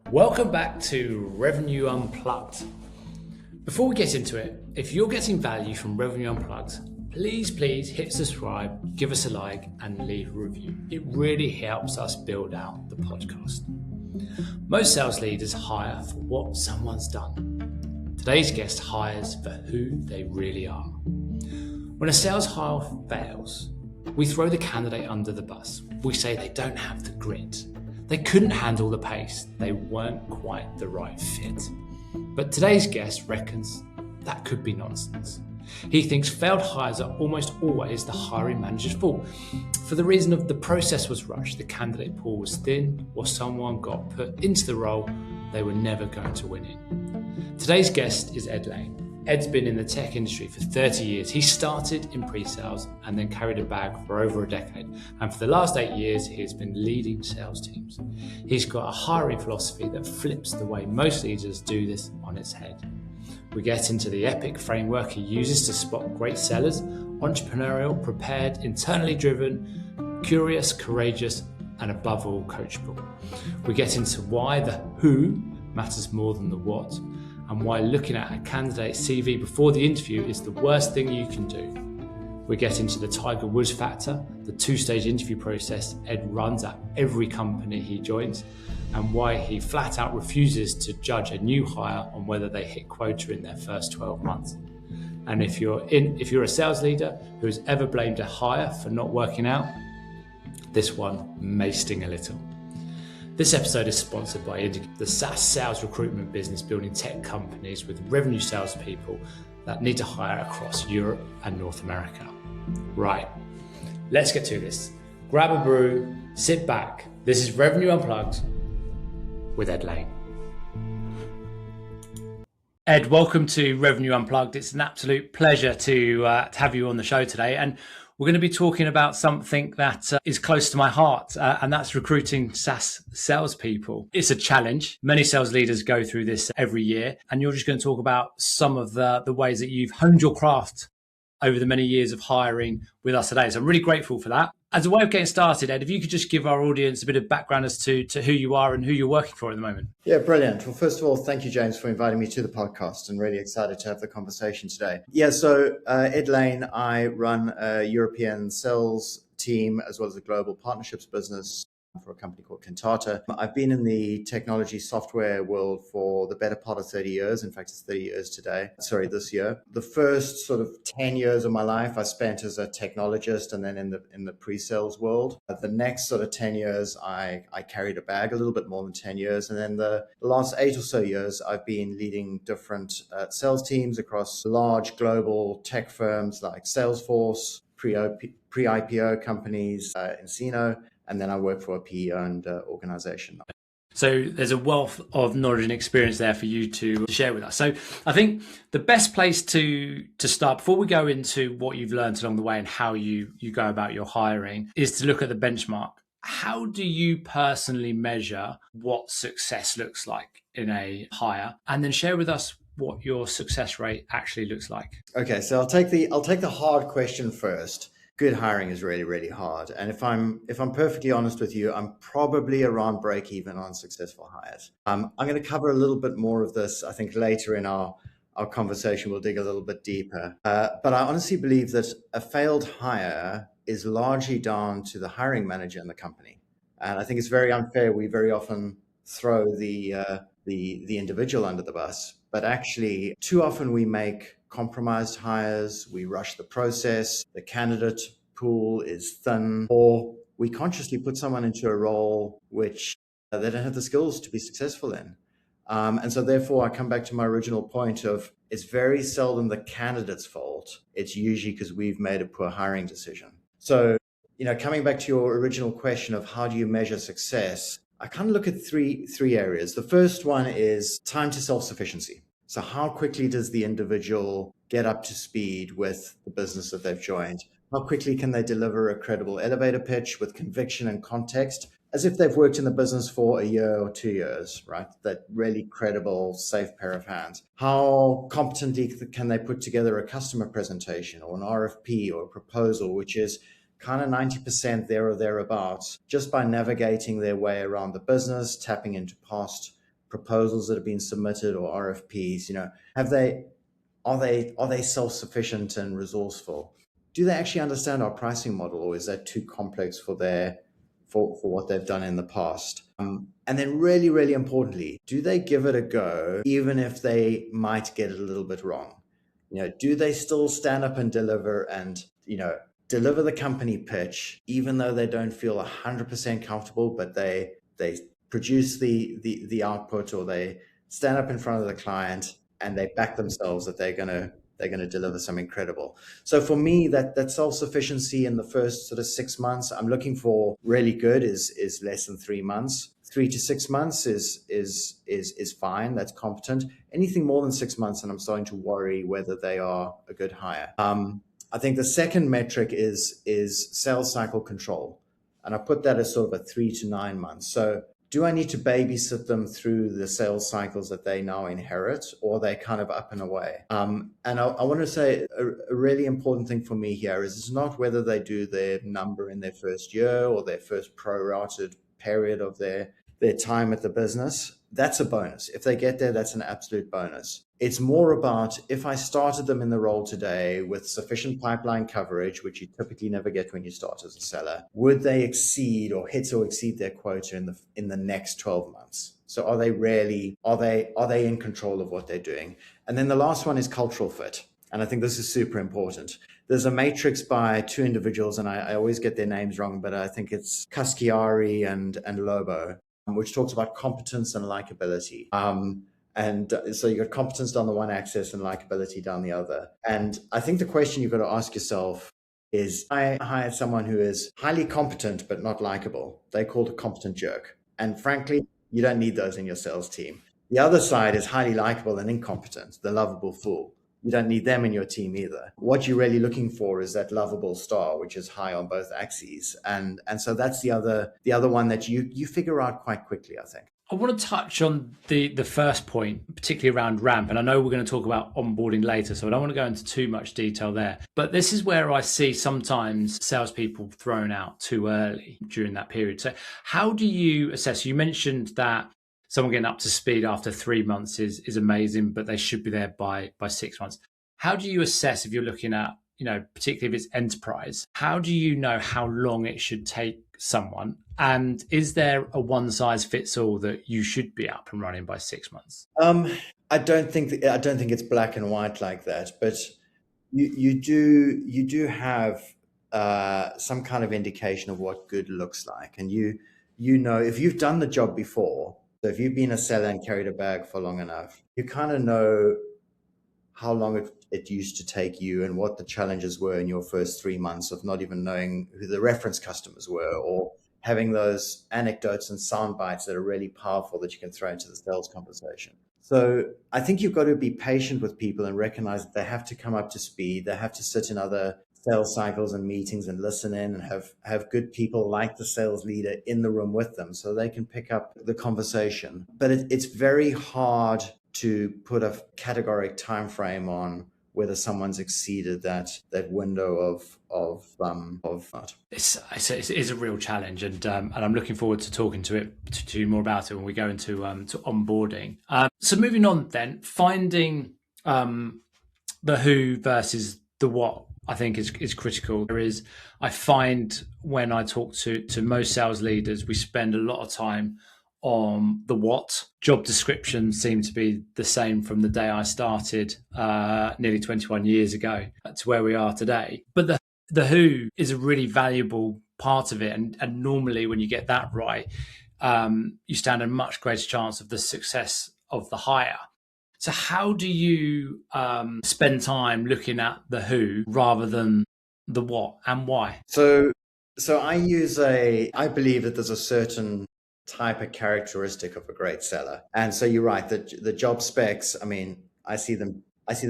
Welcome back to Rev-n-u Unplugged. Before we get into it, if you're getting value from Rev-n-u Unplugged, please hit subscribe, give us a like and leave a review. It really helps us build out the podcast. Most sales leaders hire for what someone's done. Today's guest hires for who they really are. When a sales hire fails, we throw the candidate under the bus. We say they don't have the grit. They couldn't handle the pace. They weren't quite the right fit. But today's guest reckons that could be nonsense. He thinks failed hires are almost always the hiring manager's fault, for the reason of the process was rushed, the candidate pool was thin, or someone got put into the role they were never going to win in. Today's guest is Ed Lane. Ed's been in the tech industry for 30 years. He started in pre-sales and then carried a bag for over a decade. And for the last 8 years, he's been leading sales teams. He's got a hiring philosophy that flips the way most leaders do this on its head. We get into the epic framework he uses to spot great sellers: entrepreneurial, prepared, internally driven, curious, courageous, and above all, coachable. We get into why the who matters more than the what, and why looking at a candidate's CV before the interview is the worst thing you can do. We get into the Tiger Woods factor, the two-stage interview process Ed runs at every company he joins, and why he flat out refuses to judge a new hire on whether they hit quota in their first 12 months. And if you're a sales leader who has ever blamed a hire for not working out, this one may sting a little. This episode is sponsored by the SaaS sales recruitment business building tech companies with revenue salespeople that need to hire across Europe and North America. Right, let's get to this. Grab a brew, sit back. This is Rev-n-u Unplugged with Ed Lane. Ed, welcome to Rev-n-u Unplugged. It's an absolute pleasure to have you on the show today. And we're going to be talking about something that is close to my heart, and that's recruiting SaaS salespeople. It's a challenge. Many sales leaders go through this every year, and you're just going to talk about some of the ways that you've honed your craft over the many years of hiring with us today. So I'm really grateful for that. As a way of getting started, Ed, if you could just give our audience a bit of background as to who you are and who you're working for at the moment. Yeah, brilliant. Well, first of all, thank you, James, for inviting me to the podcast, and really excited to have the conversation today. Yeah, so Ed Lane, I run a European sales team as well as a global partnerships business for a company called Cantata. I've been in the technology software world for the better part of 30 years. In fact, it's 30 years this year. The first sort of 10 years of my life I spent as a technologist and then in the pre-sales world. The next sort of 10 years, I carried a bag, a little bit more than 10 years. And then the last 8 or so years, I've been leading different sales teams across large global tech firms like Salesforce, pre-IPO companies, Encino, and then I work for a PE-owned organization. So there's a wealth of knowledge and experience there for you to share with us. So I think the best place to start, before we go into what you've learned along the way and how you go about your hiring, is to look at the benchmark. How do you personally measure what success looks like in a hire? And then share with us what your success rate actually looks like. Okay, so I'll take the hard question first. Good hiring is really, really hard. And if I'm perfectly honest with you, I'm probably around break even on successful hires. I'm going to cover a little bit more of this, I think, later in our conversation. We'll dig a little bit deeper. But I honestly believe that a failed hire is largely down to the hiring manager in the company. And I think it's very unfair. We very often throw the individual under the bus, but actually too often we make compromised hires, we rush the process, the candidate pool is thin, or we consciously put someone into a role which they don't have the skills to be successful in. And so therefore I come back to my original point of it's very seldom the candidate's fault. It's usually because we've made a poor hiring decision. So, coming back to your original question of how do you measure success, I kind of look at three areas. The first one is time to self-sufficiency. So how quickly does the individual get up to speed with the business that they've joined? How quickly can they deliver a credible elevator pitch with conviction and context, as if they've worked in the business for a year or 2 years, right? That really credible, safe pair of hands. How competently can they put together a customer presentation or an RFP or a proposal, which is kind of 90% there or thereabouts, just by navigating their way around the business, tapping into past proposals that have been submitted or RFPs? Are they self-sufficient and resourceful? Do they actually understand our pricing model, or is that too complex for what they've done in the past? And then really, really importantly, do they give it a go, even if they might get it a little bit wrong? Do they still stand up and deliver and, deliver the company pitch, even though they don't feel 100% comfortable, but they produce the output, or they stand up in front of the client and they back themselves that they're gonna deliver something incredible. So for me, that self-sufficiency in the first sort of 6 months, I'm looking for really good is less than 3 months. 3 to 6 months is fine. That's competent. Anything more than 6 months, and I'm starting to worry whether they are a good hire. I think the second metric is sales cycle control, and I put that as sort of a 3 to 9 months. So do I need to babysit them through the sales cycles that they now inherit, or are they kind of up and away? And I want to say a really important thing for me here is it's not whether they do their number in their first year or their first prorated period of their time at the business. That's a bonus. If they get there, that's an absolute bonus. It's more about, if I started them in the role today with sufficient pipeline coverage, which you typically never get when you start as a seller, would they exceed or hit or exceed their quota in the next 12 months? So are they in control of what they're doing? And then the last one is cultural fit. And I think this is super important. There's a matrix by two individuals, and I always get their names wrong, but I think it's Casciari and Lobo, which talks about competence and likability. And so you got competence down the one axis and likability down the other. And I think the question you've got to ask yourself is, I hired someone who is highly competent but not likable. They're called a competent jerk. And frankly, you don't need those in your sales team. The other side is highly likable and incompetent, the lovable fool. You don't need them in your team either. What you're really looking for is that lovable star, which is high on both axes. And so that's the other one that you figure out quite quickly, I think. I want to touch on the first point, particularly around ramp. And I know we're going to talk about onboarding later, so I don't want to go into too much detail there. But this is where I see sometimes salespeople thrown out too early during that period. So how do you assess? You mentioned that someone getting up to speed after 3 months is amazing, but they should be there by 6 months. How do you assess, if you're looking at, particularly if it's enterprise, how do you know how long it should take someone? And is there a one size fits all that you should be up and running by 6 months? I don't think it's black and white like that, but you do have some kind of indication of what good looks like, and you know if you've done the job before. So if you've been a seller and carried a bag for long enough, you kind of know how long it used to take you and what the challenges were in your first 3 months of not even knowing who the reference customers were, or having those anecdotes and sound bites that are really powerful that you can throw into the sales conversation. So I think you've got to be patient with people and recognize that they have to come up to speed. They have to sit in other sales cycles and meetings and listen in and have good people like the sales leader in the room with them so they can pick up the conversation. But it's very hard to put a categoric time frame on whether someone's exceeded that window of not. It's a real challenge, and I'm looking forward to talking to you more about it when we go into to onboarding. So moving on then, finding the who versus the what, I think is critical. I find when I talk to most sales leaders, we spend a lot of time on the what. Job descriptions seem to be the same from the day I started nearly 21 years ago to where we are today. But the who is a really valuable part of it. And normally when you get that right, you stand a much greater chance of the success of the hire. So how do you spend time looking at the who rather than the what, and why? So I believe that there's a certain type of characteristic of a great seller. And so you're right, the job specs, I mean, I see them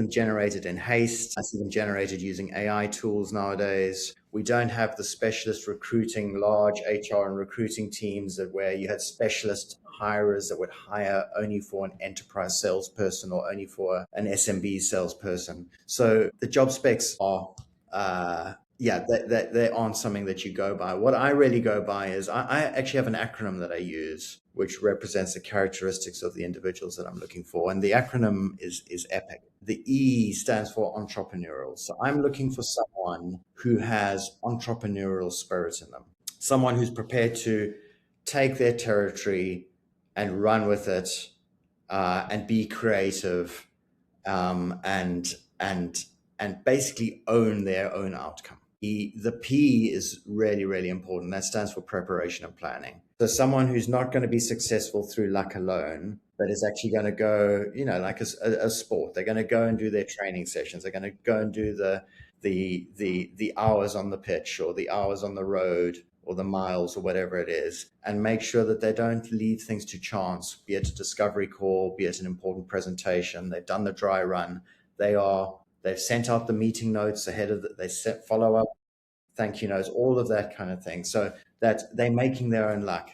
generated in haste. I see them generated using AI tools nowadays. We don't have the specialist recruiting, large HR and recruiting teams where you had specialist hirers that would hire only for an enterprise salesperson or only for an SMB salesperson. So the job specs are yeah, they aren't something that you go by. What I really go by is I actually have an acronym that I use, which represents the characteristics of the individuals that I'm looking for. And the acronym is EPIC. The E stands for entrepreneurial. So I'm looking for someone who has entrepreneurial spirit in them, someone who's prepared to take their territory and run with it, and be creative, and basically own their own outcome. The P is really, really important. That stands for preparation and planning. So someone who's not going to be successful through luck alone, but is actually going to go, like a sport. They're going to go and do their training sessions. They're going to go and do the hours on the pitch or the hours on the road or the miles or whatever it is, and make sure that they don't leave things to chance, be it a discovery call, be it an important presentation. They've done the dry run. They've sent out the meeting notes ahead of they set follow up, thank you notes, all of that kind of thing. So that they're making their own luck.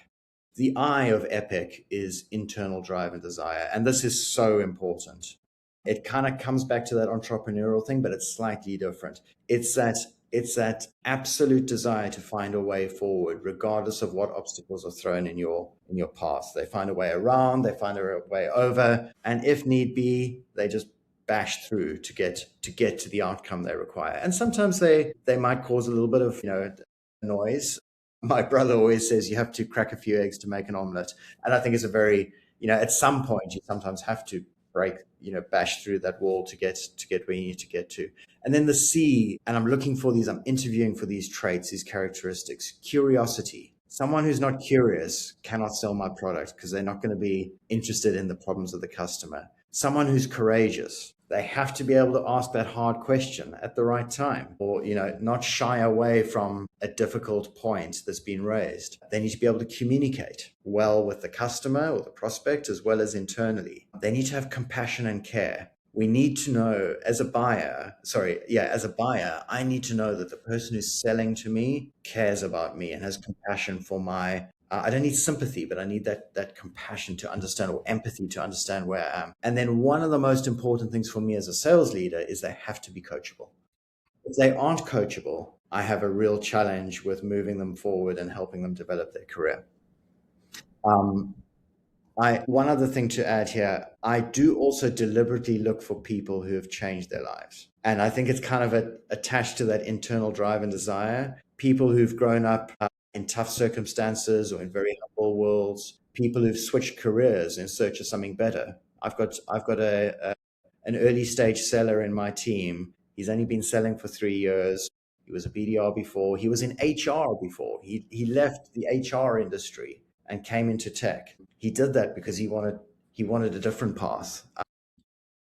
The I of EPIC is internal drive and desire. And this is so important. It kind of comes back to that entrepreneurial thing, but it's slightly different. It's that absolute desire to find a way forward, regardless of what obstacles are thrown in your path. They find a way around, they find a way over, and if need be, they just bash through to get to the outcome they require. And sometimes they might cause a little bit of noise. My brother always says you have to crack a few eggs to make an omelet, and I think it's a very at some point you sometimes have to bash through that wall to get where you need to get to. And then the C, and I'm interviewing for these traits, these characteristics. Curiosity. Someone who's not curious cannot sell my product because they're not going to be interested in the problems of the customer. Someone who's courageous. They have to be able to ask that hard question at the right time, or not shy away from a difficult point that's been raised. They need to be able to communicate well with the customer or the prospect as well as internally. They need to have compassion and care. We need to know as a buyer, I need to know that the person who's selling to me cares about me and has compassion for my I don't need sympathy, but I need that compassion to understand, or empathy to understand where I am. And then one of the most important things for me as a sales leader is they have to be coachable. If they aren't coachable, I have a real challenge with moving them forward and helping them develop their career. One other thing to add here, I do also deliberately look for people who have changed their lives. And I think it's kind of attached to that internal drive and desire. People who've grown up in tough circumstances or in very humble worlds, people who've switched careers in search of something better. I've got an early stage seller in my team. He's only been selling for 3 years. He was a BDR before. He was in HR before. He left the HR industry and came into tech. He did that because he wanted a different path.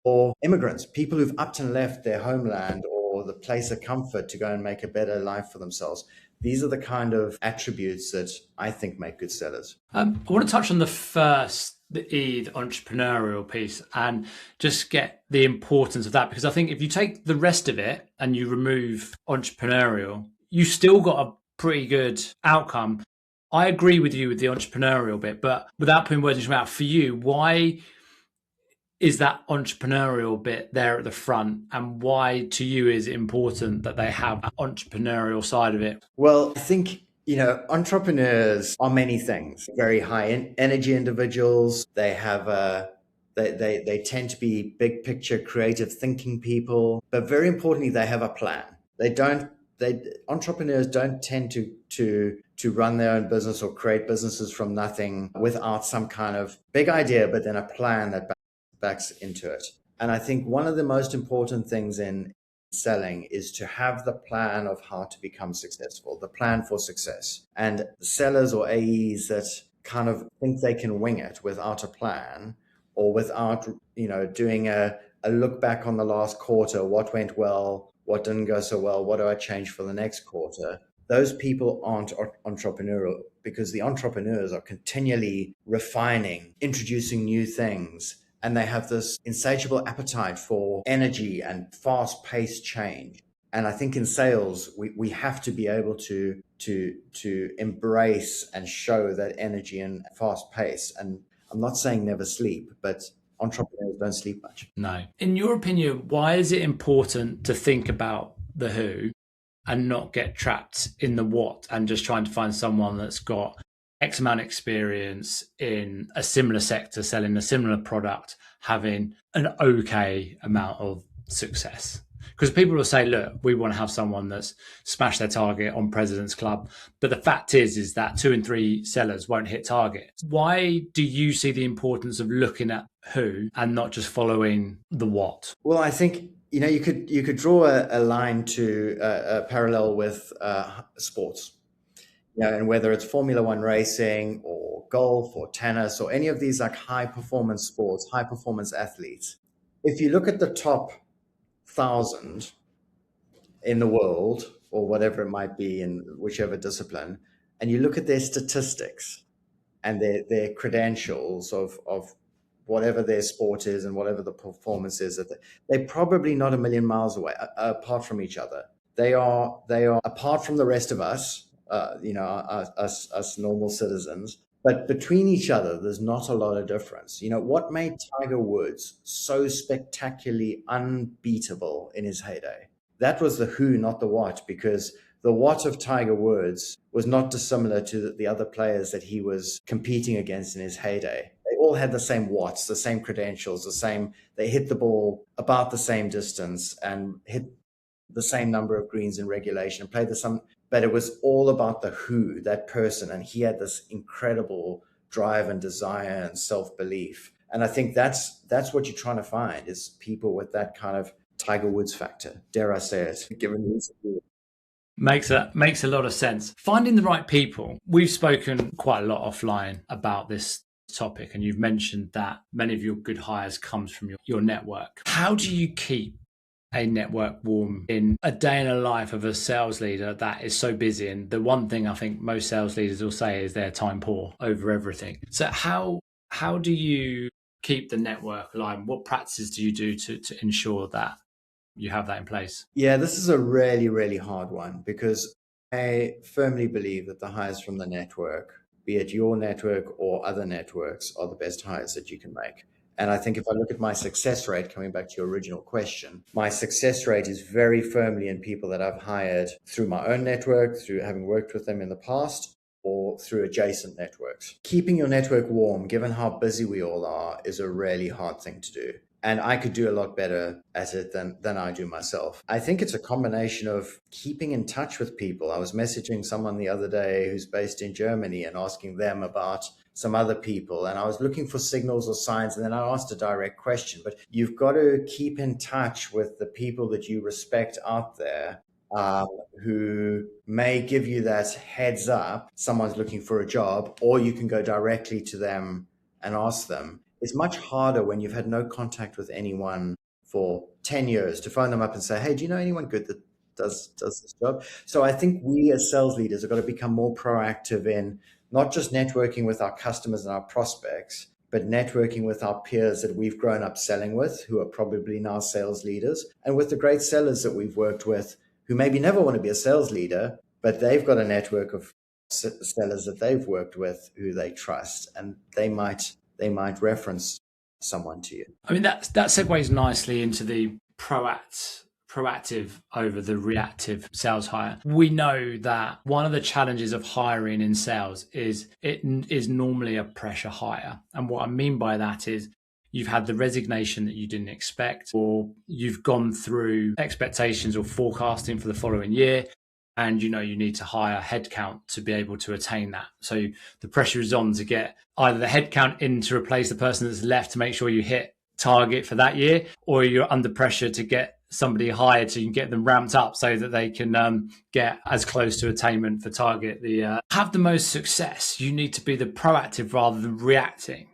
Or immigrants, people who've upped and left their homeland or the place of comfort to go and make a better life for themselves. These are the kind of attributes that I think make good sellers. I want to touch on the entrepreneurial piece, and just get the importance of that, because I think if you take the rest of it and you remove entrepreneurial, you still got a pretty good outcome. I agree with you with the entrepreneurial bit, but without putting words in your mouth, for you, why is that entrepreneurial bit there at the front, and why to you is it important that they have that entrepreneurial side of it? Well, I think entrepreneurs are many things. Very high energy individuals. They have they tend to be big picture, creative thinking people, but very importantly, they have a plan. Entrepreneurs don't tend to run their own business or create businesses from nothing without some kind of big idea, but then a plan that backs into it. And I think one of the most important things in selling is to have the plan of how to become successful, the plan for success. And sellers or AEs that kind of think they can wing it without a plan, or without doing a look back on the last quarter, what went well, what didn't go so well, what do I change for the next quarter? Those people aren't entrepreneurial, because the entrepreneurs are continually refining, introducing new things, and they have this insatiable appetite for energy and fast-paced change. And I think in sales, we have to be able to embrace and show that energy and fast pace. And I'm not saying never sleep, but entrepreneurs don't sleep much. No. In your opinion, why is it important to think about the who and not get trapped in the what and just trying to find someone that's got X amount of experience in a similar sector, selling a similar product, having an okay amount of success. Because people will say, look, we want to have someone that's smashed their target on President's Club. But the fact is that 2 in 3 sellers won't hit target. Why do you see the importance of looking at who and not just following the what? Well, I think, you could draw a line to a parallel with sports. And whether it's Formula One racing or golf or tennis or any of these like high performance sports, high performance athletes, if you look at the top 1,000 in the world or whatever it might be in whichever discipline, and you look at their statistics and their credentials of whatever their sport is and whatever the performance is, they're probably not a million miles away apart from each other. They are apart from the rest of us. Us normal citizens, but between each other, there's not a lot of difference. What made Tiger Woods so spectacularly unbeatable in his heyday? That was the who, not the what, because the what of Tiger Woods was not dissimilar to the other players that he was competing against in his heyday. They all had the same whats, the same credentials, they hit the ball about the same distance and hit the same number of greens in regulation and played but it was all about the who, that person. And he had this incredible drive and desire and self-belief. And I think that's what you're trying to find, is people with that kind of Tiger Woods factor, dare I say it, given these. Makes a lot of sense. Finding the right people. We've spoken quite a lot offline about this topic, and you've mentioned that many of your good hires comes from your network. How do you keep a network warm in a day in a life of a sales leader that is so busy? And the one thing I think most sales leaders will say is they're time poor over everything. So how do you keep the network alive? What practices do you do to ensure that you have that in place? Yeah, this is a really, really hard one, because I firmly believe that the hires from the network, be it your network or other networks, are the best hires that you can make. And I think if I look at my success rate, coming back to your original question, my success rate is very firmly in people that I've hired through my own network, through having worked with them in the past, or through adjacent networks. Keeping your network warm, given how busy we all are, is a really hard thing to do. And I could do a lot better at it than I do myself. I think it's a combination of keeping in touch with people. I was messaging someone the other day who's based in Germany and asking them about some other people. And I was looking for signals or signs. And then I asked a direct question. But you've got to keep in touch with the people that you respect out there, who may give you that heads up. Someone's looking for a job, or you can go directly to them and ask them. It's much harder when you've had no contact with anyone for 10 years to phone them up and say, hey, do you know anyone good that does this job? So I think we as sales leaders have got to become more proactive in not just networking with our customers and our prospects, but networking with our peers that we've grown up selling with, who are probably now sales leaders, and with the great sellers that we've worked with, who maybe never want to be a sales leader, but they've got a network of sellers that they've worked with who they trust, and they might reference someone to you. I mean, that segues nicely into the proactive over the reactive sales hire. We know that one of the challenges of hiring in sales is it is normally a pressure hire. And what I mean by that is you've had the resignation that you didn't expect, or you've gone through expectations or forecasting for the following year, and you need to hire headcount to be able to attain that. So the pressure is on to get either the headcount in to replace the person that's left to make sure you hit target for that year, or you're under pressure to get somebody hired so you can get them ramped up so that they can get as close to attainment for target. Have the most success, you need to be the proactive rather than reacting.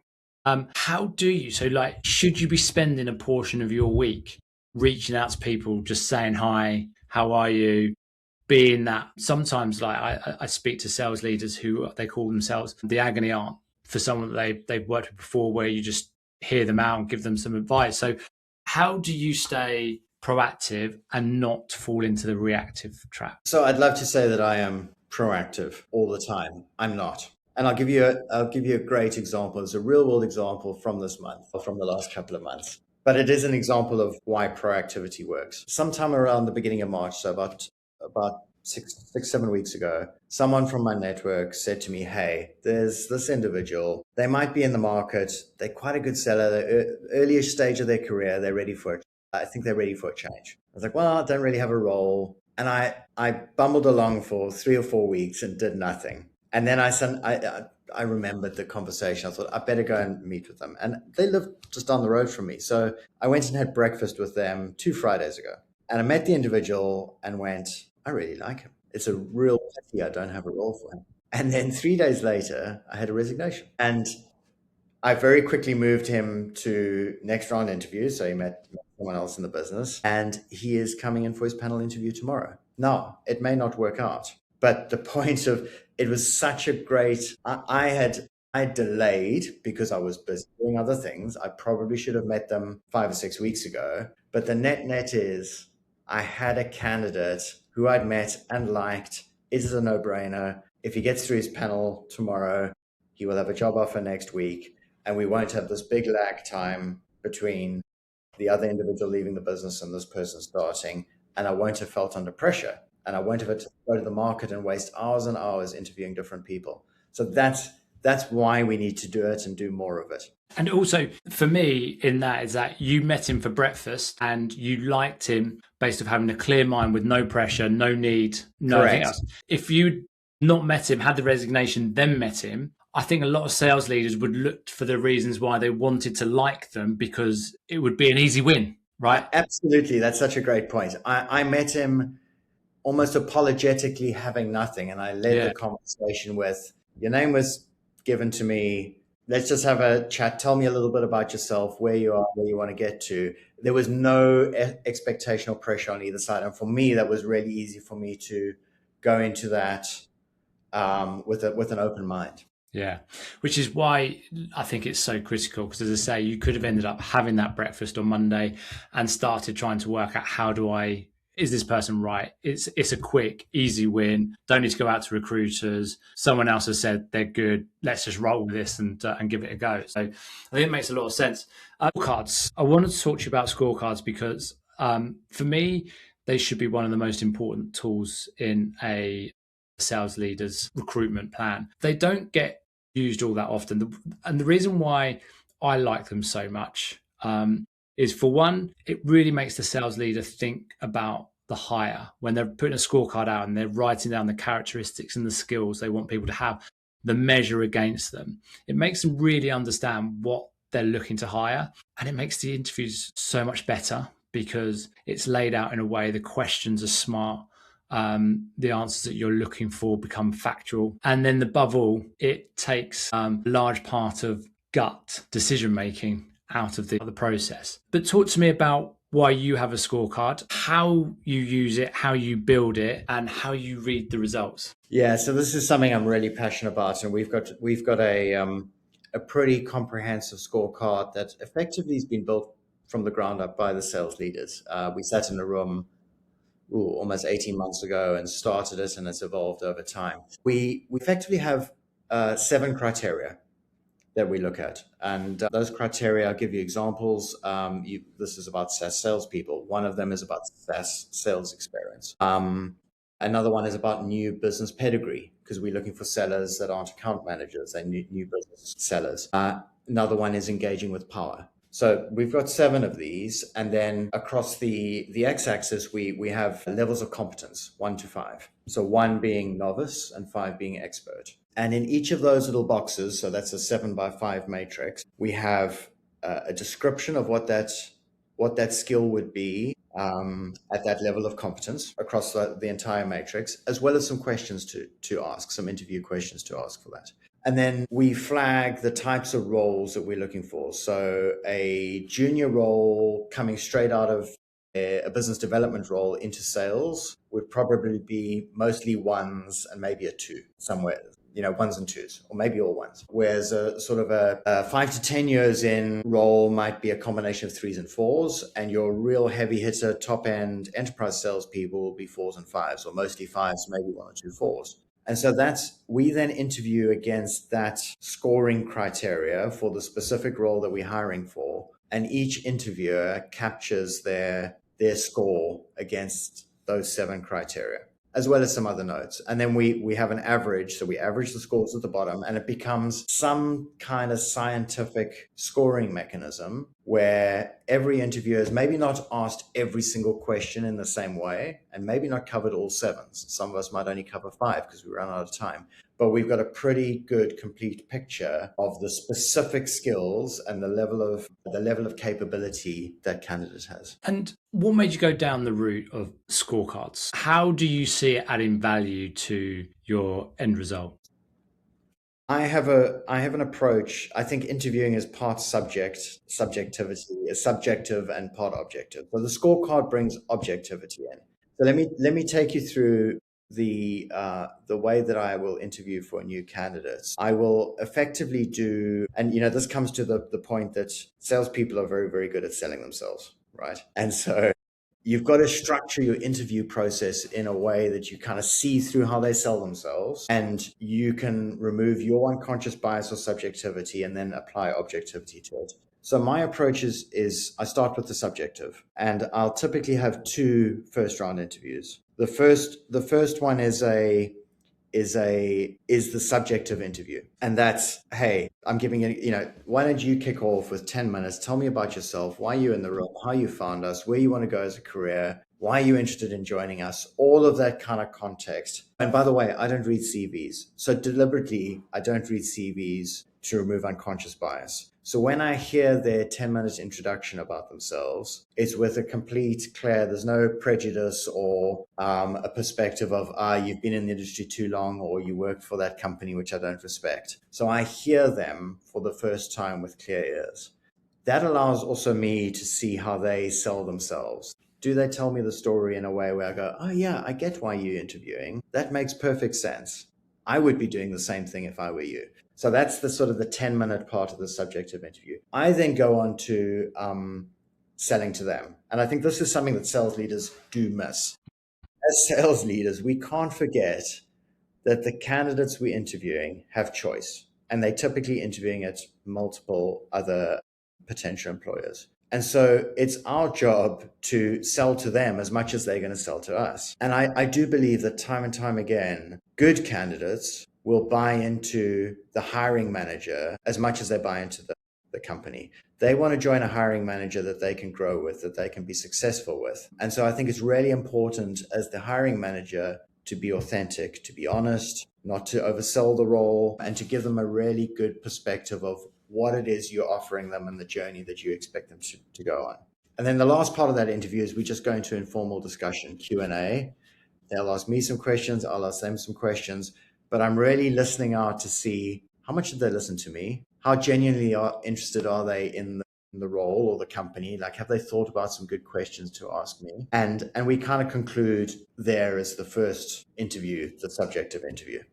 How do you? So should you be spending a portion of your week reaching out to people, just saying, hi, how are you? Being that sometimes I speak to sales leaders who they call themselves the agony aunt for someone that they've worked with before, where you just hear them out and give them some advice. So how do you stay proactive and not fall into the reactive trap? So I'd love to say that I am proactive all the time. I'm not. And I'll give you a great example. It's a real world example from this month, or from the last couple of months. But it is an example of why proactivity works. Sometime around the beginning of March, so about about 7 weeks ago, someone from my network said to me, "Hey, there's this individual. They might be in the market. They're quite a good seller. They're earlier stage of their career. They're ready for it. I think they're ready for a change." I was like, "Well, I don't really have a role." And I bumbled along for 3 or 4 weeks and did nothing. And then I remembered the conversation. I thought I better go and meet with them. And they live just down the road from me. So I went and had breakfast with them 2 Fridays ago. And I met the individual and went, "I really like him. It's a real pity I don't have a role for him." And then 3 days later, I had a resignation. And I very quickly moved him to next round interview. So he met someone else in the business, and he is coming in for his panel interview tomorrow. Now, it may not work out, but the point of it was such a great, I delayed because I was busy doing other things. I probably should have met them 5 or 6 weeks ago. But the net is I had a candidate who I'd met and liked. It is a no-brainer. If he gets through his panel tomorrow, he will have a job offer next week, and we won't have this big lag time between the other individual leaving the business and this person starting, and I won't have felt under pressure, and I won't have had to go to the market and waste hours and hours interviewing different people. So that's why we need to do it and do more of it. And also for me in that is that you met him for breakfast and you liked him based on having a clear mind with no pressure, no need, nothing else. If you'd not met him, had the resignation, then met him, I think a lot of sales leaders would look for the reasons why they wanted to like them because it would be an easy win, right? Absolutely. That's such a great point. I met him almost apologetically having nothing, and I led the conversation with, "Your name was given to me. Let's just have a chat. Tell me a little bit about yourself, where you are, where you want to get to." There was no expectation or pressure on either side. And for me, that was really easy for me to go into that with an open mind. Yeah, which is why I think it's so critical because, as I say, you could have ended up having that breakfast on Monday and started trying to work out is this person right? It's a quick, easy win. Don't need to go out to recruiters. Someone else has said they're good. Let's just roll with this and give it a go. So I think it makes a lot of sense. Scorecards. I wanted to talk to you about scorecards because for me, they should be one of the most important tools in a sales leader's recruitment plan. They don't get used all that often. And the reason why I like them so much is, for one, it really makes the sales leader think about the hire when they're putting a scorecard out and they're writing down the characteristics and the skills they want people to have, the measure against them. It makes them really understand what they're looking to hire, and it makes the interviews so much better because it's laid out in a way, the questions are smart, the answers that you're looking for become factual, and then above all, it takes a large part of gut decision making out of the process. But talk to me about why you have a scorecard, how you use it, how you build it, and how you read the results. Yeah, so this is something I'm really passionate about, and we've got a pretty comprehensive scorecard that effectively has been built from the ground up by the sales leaders. We sat in a room almost 18 months ago and started it, and it's evolved over time. We effectively have 7 criteria that we look at. And those criteria, I'll give you examples. This is about SaaS salespeople. One of them is about SaaS sales experience. Another one is about new business pedigree, because we're looking for sellers that aren't account managers and new business sellers. Another one is engaging with power. So we've got 7 of these. And then across the x-axis, we have levels of competence, 1 to 5. So 1 being novice and 5 being expert. And in each of those little boxes, so that's a 7x5 matrix, we have a description of what that skill would be at that level of competence across the entire matrix, as well as some questions to ask, some interview questions to ask for that. And then we flag the types of roles that we're looking for. So a junior role coming straight out of a business development role into sales would probably be mostly 1s and maybe a 2 somewhere. 1s and 2s, or maybe all 1s. Whereas a sort of a 5 to 10 years in role might be a combination of 3s and 4s, and your real heavy hitter, top end enterprise salespeople will be 4s and 5s, or mostly 5s, maybe 1 or 2 4s. And so we then interview against that scoring criteria for the specific role that we're hiring for, and each interviewer captures their score against those 7 criteria. as well as some other notes. And then we have an average. So we average the scores at the bottom, and it becomes some kind of scientific scoring mechanism where every interviewer is maybe not asked every single question in the same way, and maybe not covered all sevens. Some of us might only cover 5 because we run out of time. But we've got a pretty good complete picture of the specific skills and the level of capability that candidate has. And what made you go down the route of scorecards? How do you see it adding value to your end result? I have an approach. I think interviewing is part subjectivity, is subjective and part objective. So the scorecard brings objectivity in. So let me take you through the way that I will interview for new candidates. I will effectively do, and this comes to the point that salespeople are very, very good at selling themselves, right? And so you've got to structure your interview process in a way that you kind of see through how they sell themselves, and you can remove your unconscious bias or subjectivity and then apply objectivity to it. So my approach is I start with the subjective, and I'll typically have 2 first round interviews. The first one is the subjective interview. And that's, hey, I'm giving it, why don't you kick off with 10 minutes? Tell me about yourself, why you in the room, how you found us, where you want to go as a career, why are you interested in joining us? All of that kind of context. And by the way, I don't read CVs. So deliberately, I don't read CVs to remove unconscious bias. So when I hear their 10-minute introduction about themselves, it's with a complete clear, there's no prejudice or a perspective of, you've been in the industry too long, or you work for that company, which I don't respect. So I hear them for the first time with clear ears. That allows also me to see how they sell themselves. Do they tell me the story in a way where I go, oh yeah, I get why you're interviewing. That makes perfect sense. I would be doing the same thing if I were you. So that's the sort of the 10-minute part of the subjective interview. I then go on to selling to them. And I think this is something that sales leaders do miss. As sales leaders, we can't forget that the candidates we're interviewing have choice. And they're typically interviewing at multiple other potential employers. And so it's our job to sell to them as much as they're going to sell to us. And I do believe that time and time again, good candidates will buy into the hiring manager as much as they buy into the company. They want to join a hiring manager that they can grow with, that they can be successful with. And so I think it's really important as the hiring manager to be authentic, to be honest, not to oversell the role, and to give them a really good perspective of what it is you're offering them and the journey that you expect them to go on. And then the last part of that interview is we just go into informal discussion, Q&A. They'll ask me some questions, I'll ask them some questions, but I'm really listening out to see how much did they listen to me? How genuinely interested are they in the role or the company? Like, have they thought about some good questions to ask me? And we kind of conclude there as the first interview, the subjective interview.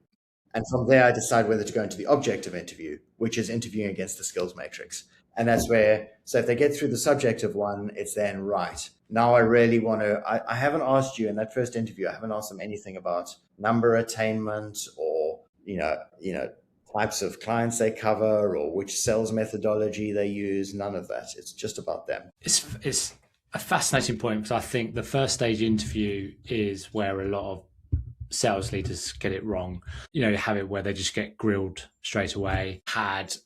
And from there, I decide whether to go into the objective interview, which is interviewing against the skills matrix. And that's where, so if they get through the subjective one, it's then right. Now I really want to, I haven't asked you in that first interview, I haven't asked them anything about number attainment or, types of clients they cover or which sales methodology they use, none of that. It's just about them. It's a fascinating point, because I think the first stage interview is where a lot of sales leaders get it wrong. Have it where they just get grilled straight away. Had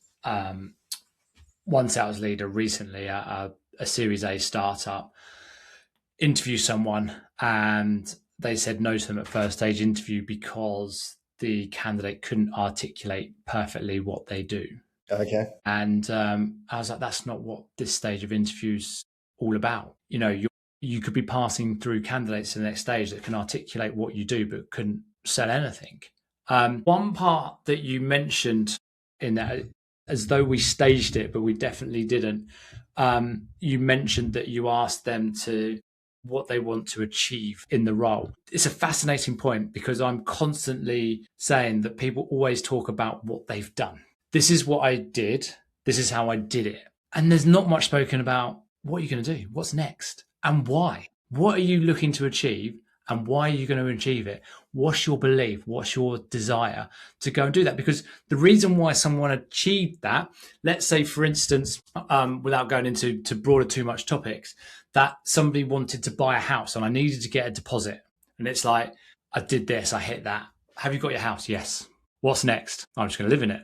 one sales leader recently at a Series A startup interview someone, and they said no to them at first stage interview because the candidate couldn't articulate perfectly what they do. Okay. And I was like, that's not what this stage of interview's all about. You could be passing through candidates to the next stage that can articulate what you do, but couldn't sell anything. One part that you mentioned in that, as though we staged it, but we definitely didn't. You mentioned that you asked them to what they want to achieve in the role. It's a fascinating point, because I'm constantly saying that people always talk about what they've done. This is what I did. This is how I did it. And there's not much spoken about what you're going to do. What's next? And why? What are you looking to achieve? And why are you going to achieve it? What's your belief? What's your desire to go and do that? Because the reason why someone achieved that, let's say, for instance, without going into broader too much topics, that somebody wanted to buy a house and I needed to get a deposit. And it's like, I did this, I hit that. Have you got your house? Yes. What's next? I'm just going to live in it.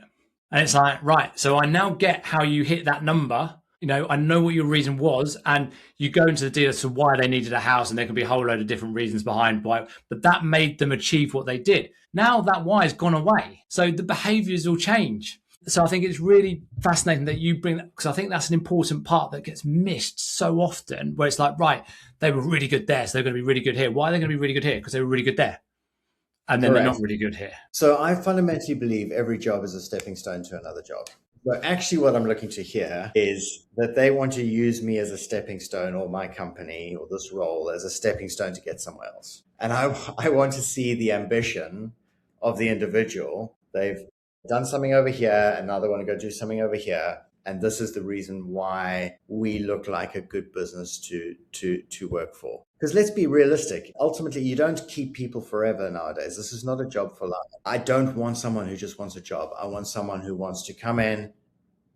And it's like, right, so I now get how you hit that number. I know what your reason was, and you go into the deal as to why they needed a house, and there can be a whole load of different reasons behind why, but that made them achieve what they did. Now that why has gone away. So the behaviors will change. So I think it's really fascinating that you bring that, because I think that's an important part that gets missed so often, where it's like, right, they were really good there, so they're going to be really good here. Why are they going to be really good here? Because they were really good there. And then Correct. They're not really good here. So I fundamentally believe every job is a stepping stone to another job. So actually what I'm looking to hear is that they want to use me as a stepping stone, or my company or this role as a stepping stone to get somewhere else. And I want to see the ambition of the individual. They've done something over here and now they want to go do something over here. And this is the reason why we look like a good business to work for. Because let's be realistic. Ultimately, you don't keep people forever nowadays. This is not a job for life. I don't want someone who just wants a job. I want someone who wants to come in,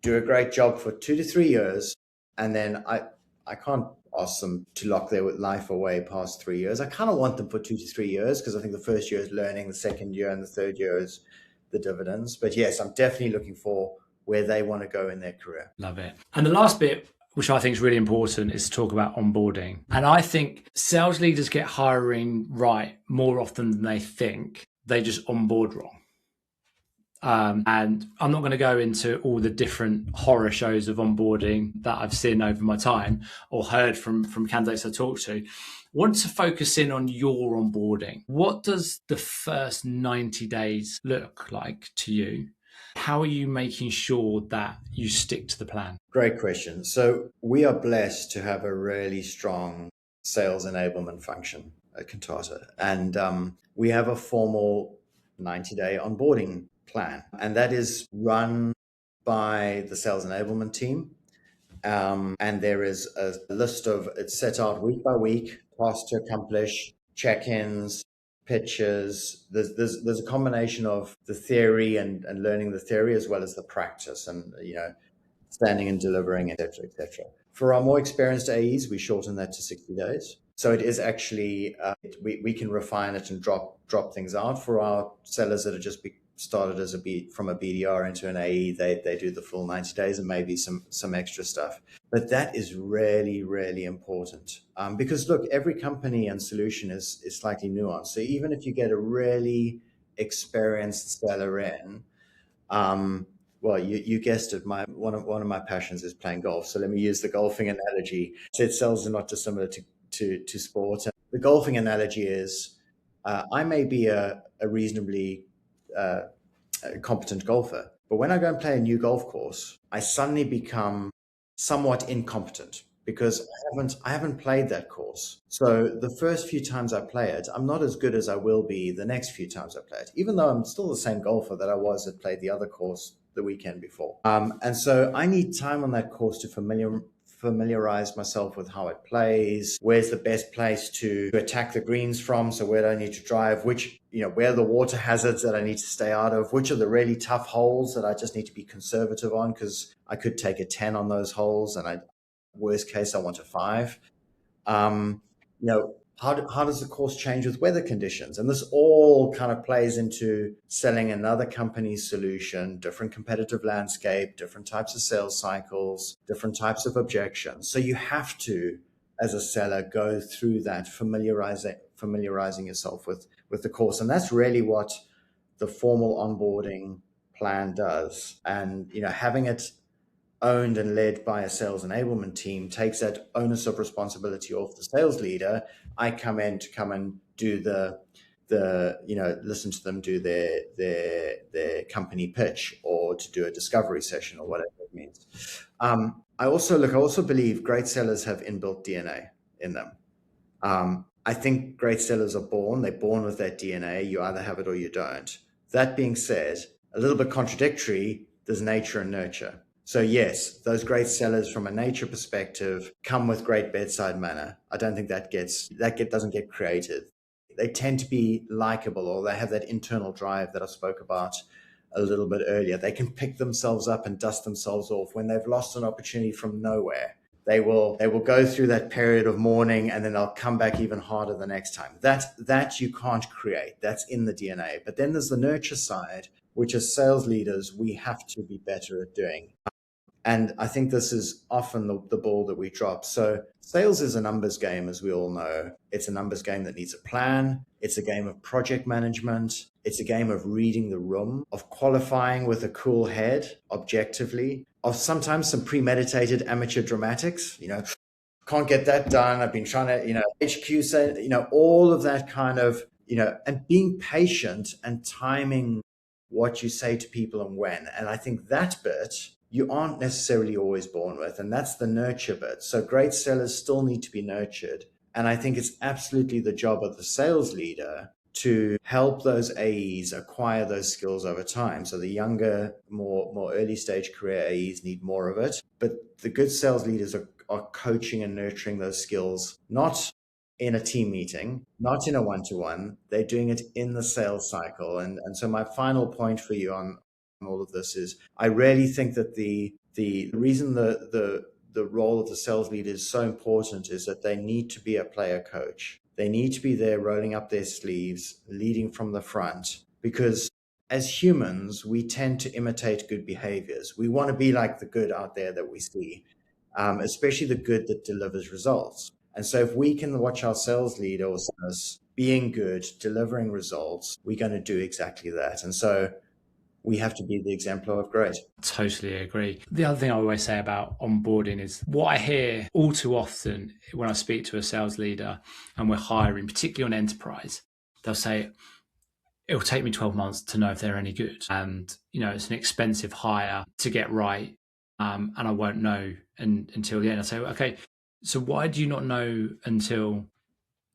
do a great job for 2 to 3 years, and then I can't ask them to lock their life away past 3 years. I kind of want them for 2 to 3 years, because I think the first year is learning, the second year and the third year is the dividends. But yes, I'm definitely looking for where they want to go in their career. Love it. And the last bit, which I think is really important, is to talk about onboarding. And I think sales leaders get hiring right more often than they think. They just onboard wrong. And I'm not going to go into all the different horror shows of onboarding that I've seen over my time or heard from candidates I talk to. I want to focus in on your onboarding. What does the first 90 days look like to you? How are you making sure that you stick to the plan? Great question. So we are blessed to have a really strong sales enablement function at Cantata. And we have a formal 90-day onboarding plan. And that is run by the sales enablement team. And there is a list of, it's set out week by week, tasks to accomplish, check-ins, pitches. There's a combination of the theory and learning the theory as well as the practice and, standing and delivering, et cetera, et cetera. For our more experienced AEs, we shorten that to 60 days. So it is actually, we can refine it and drop things out. For our sellers that have just started as from a BDR into an AE, they do the full 90 days and maybe some extra stuff. But that is really, really important because look, every company and solution is slightly nuanced. So even if you get a really experienced seller in, well, you guessed it. One of my passions is playing golf. So let me use the golfing analogy. I said sales are not dissimilar to sport. The golfing analogy is I may be a reasonably competent golfer, but when I go and play a new golf course, I suddenly become somewhat incompetent because I haven't played that course. So the first few times I play it, I'm not as good as I will be the next few times I play it, even though I'm still the same golfer that I was that played the other course the weekend before. And so I need time on that course to familiarize myself with how it plays, where's the best place to attack the greens from, so where do I need to drive, where are the water hazards that I need to stay out of, which are the really tough holes that I just need to be conservative on because I could take a 10 on those holes and worst case I want a 5. How does the course change with weather conditions? And this all kind of plays into selling another company's solution, different competitive landscape, different types of sales cycles, different types of objections. So you have to, as a seller, go through that, familiarizing yourself with the course. And that's really what the formal onboarding plan does. And, having it owned and led by a sales enablement team takes that onus of responsibility off the sales leader. I come and do listen to them do their company pitch or to do a discovery session or whatever it means. I also believe great sellers have inbuilt DNA in them. I think great sellers are they're born with that DNA. You either have it or you don't. That being said, a little bit contradictory, there's nature and nurture. So yes, those great sellers from a nature perspective come with great bedside manner. I don't think that doesn't get created. They tend to be likable, or they have that internal drive that I spoke about a little bit earlier. They can pick themselves up and dust themselves off when they've lost an opportunity from nowhere. They will go through that period of mourning, and then they'll come back even harder the next time. That you can't create. That's in the DNA. But then there's the nurture side, which as sales leaders, we have to be better at doing. And I think this is often the ball that we drop. So sales is a numbers game, as we all know. It's a numbers game that needs a plan. It's a game of project management. It's a game of reading the room, of qualifying with a cool head, objectively, of sometimes some premeditated amateur dramatics, can't get that done. I've been trying to, HQ say, all of that kind of, and being patient and timing what you say to people and when. And I think that bit you aren't necessarily always born with, and that's the nurture bit. So great sellers still need to be nurtured. And I think it's absolutely the job of the sales leader to help those AEs acquire those skills over time. So the younger, more early stage career AEs need more of it. But the good sales leaders are coaching and nurturing those skills, not in a team meeting, not in a one-to-one. They're doing it in the sales cycle. And so my final point for you on all of this is I really think that the reason the role of the sales leader is so important is that they need to be a player coach. They need to be there rolling up their sleeves, leading from the front, because as humans, we tend to imitate good behaviors. We want to be like the good out there that we see, especially the good that delivers results. And so if we can watch our sales leader or us being good, delivering results, we're going to do exactly that. And so we have to be the exemplar of great. Totally agree. The other thing I always say about onboarding is what I hear all too often when I speak to a sales leader and we're hiring, particularly on enterprise, they'll say, it'll take me 12 months to know if they're any good. And, it's an expensive hire to get right. And I won't know until the end. I say, okay, so why do you not know until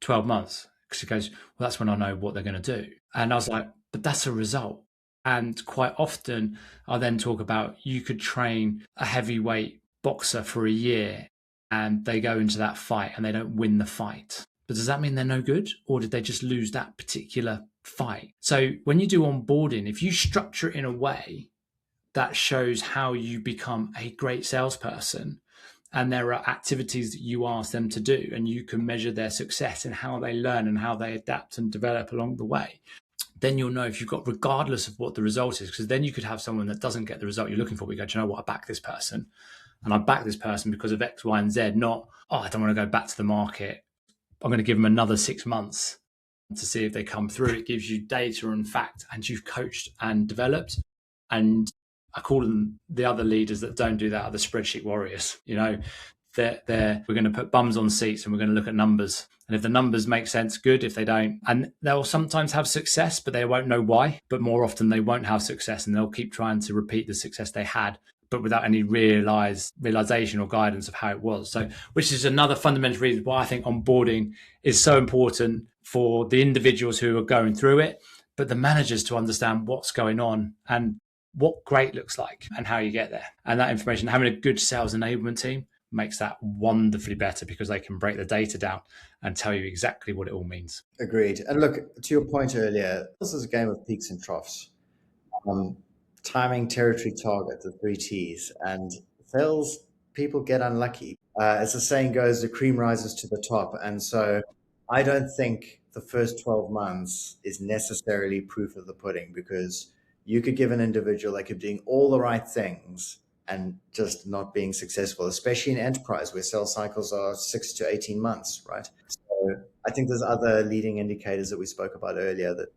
12 months? Because he goes, well, that's when I know what they're going to do. And I was like, but that's a result. And quite often I then talk about you could train a heavyweight boxer for a year and they go into that fight and they don't win the fight. But does that mean they're no good? Or did they just lose that particular fight? So when you do onboarding, if you structure it in a way that shows how you become a great salesperson, and there are activities that you ask them to do, and you can measure their success and how they learn and how they adapt and develop along the way, then you'll know if you've got, regardless of what the result is, because then you could have someone that doesn't get the result you're looking for. We go, do you know what? I back this person, and I back this person because of X, Y, and Z, not, I don't want to go back to the market. I'm going to give them another 6 months to see if they come through. It gives you data and fact, and you've coached and developed. And I call them the other leaders that don't do that are the spreadsheet warriors. We're going to put bums on seats and we're going to look at numbers. And if the numbers make sense, good. If they don't, and they'll sometimes have success, but they won't know why. But more often they won't have success, and they'll keep trying to repeat the success they had, but without any realization or guidance of how it was. So, which is another fundamental reason why I think onboarding is so important for the individuals who are going through it, but the managers to understand what's going on and what great looks like and how you get there. And that information, having a good sales enablement team makes that wonderfully better because they can break the data down and tell you exactly what it all means. Agreed. And look, to your point earlier, this is a game of peaks and troughs. Timing, territory, target, the 3 T's. And sales people get unlucky. As the saying goes, the cream rises to the top. And so I don't think the first 12 months is necessarily proof of the pudding, because you could give an individual, they could be doing all the right things and just not being successful, especially in enterprise where sales cycles are 6 to 18 months, right? So I think there's other leading indicators that we spoke about earlier that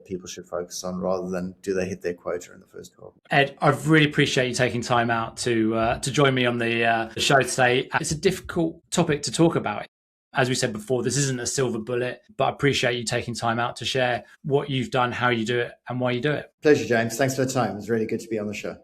people should focus on rather than do they hit their quota in the first 12 months. Ed, I really appreciate you taking time out to join me on the show today. It's a difficult topic to talk about. As we said before, this isn't a silver bullet, but I appreciate you taking time out to share what you've done, how you do it, and why you do it. Pleasure, James. Thanks for the time. It was really good to be on the show.